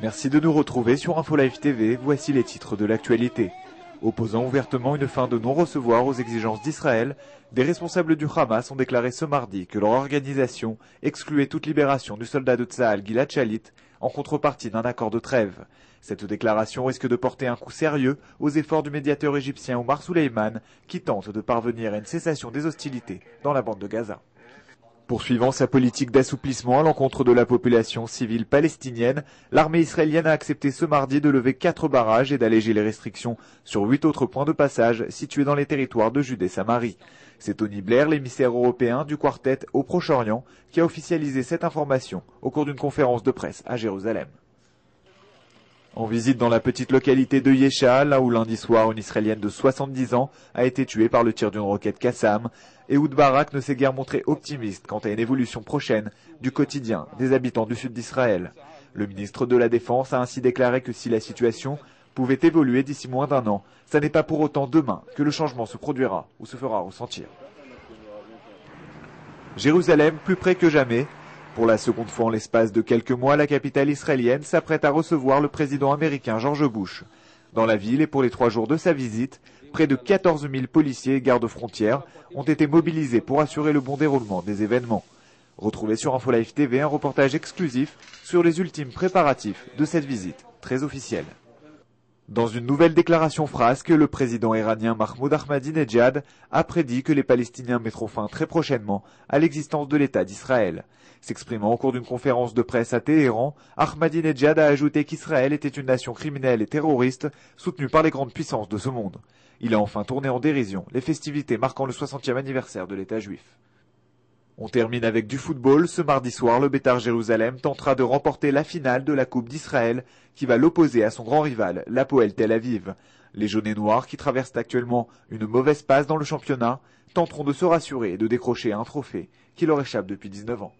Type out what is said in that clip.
Merci de nous retrouver sur InfoLive TV, voici les titres de l'actualité. Opposant ouvertement une fin de non-recevoir aux exigences d'Israël, des responsables du Hamas ont déclaré ce mardi que leur organisation excluait toute libération du soldat de Tsahal Gilad Shalit en contrepartie d'un accord de trêve. Cette déclaration risque de porter un coup sérieux aux efforts du médiateur égyptien Omar Suleiman qui tente de parvenir à une cessation des hostilités dans la bande de Gaza. Poursuivant sa politique d'assouplissement à l'encontre de la population civile palestinienne, l'armée israélienne a accepté ce mardi de lever 4 barrages et d'alléger les restrictions sur 8 autres points de passage situés dans les territoires de Judée-Samarie. C'est Tony Blair, l'émissaire européen du quartet au Proche-Orient, qui a officialisé cette information au cours d'une conférence de presse à Jérusalem. En visite dans la petite localité de Yesha, là où lundi soir une Israélienne de 70 ans a été tuée par le tir d'une roquette Qassam, Ehud Barak ne s'est guère montré optimiste quant à une évolution prochaine du quotidien des habitants du sud d'Israël. Le ministre de la Défense a ainsi déclaré que si la situation pouvait évoluer d'ici moins d'un an, ça n'est pas pour autant demain que le changement se produira ou se fera ressentir. Jérusalem, plus près que jamais. Pour la seconde fois en l'espace de quelques mois, la capitale israélienne s'apprête à recevoir le président américain George Bush. Dans la ville et pour les 3 jours de sa visite, près de 14 000 policiers et gardes-frontières ont été mobilisés pour assurer le bon déroulement des événements. Retrouvez sur InfoLive TV un reportage exclusif sur les ultimes préparatifs de cette visite très officielle. Dans une nouvelle déclaration frasque, le président iranien Mahmoud Ahmadinejad a prédit que les Palestiniens mettront fin très prochainement à l'existence de l'État d'Israël. S'exprimant au cours d'une conférence de presse à Téhéran, Ahmadinejad a ajouté qu'Israël était une nation criminelle et terroriste soutenue par les grandes puissances de ce monde. Il a enfin tourné en dérision les festivités marquant le 60e anniversaire de l'État juif. On termine avec du football. Ce mardi soir, le Beitar Jérusalem tentera de remporter la finale de la Coupe d'Israël qui va l'opposer à son grand rival, l'Hapoel Tel Aviv. Les jaunes et noirs, qui traversent actuellement une mauvaise passe dans le championnat, tenteront de se rassurer et de décrocher un trophée qui leur échappe depuis 19 ans.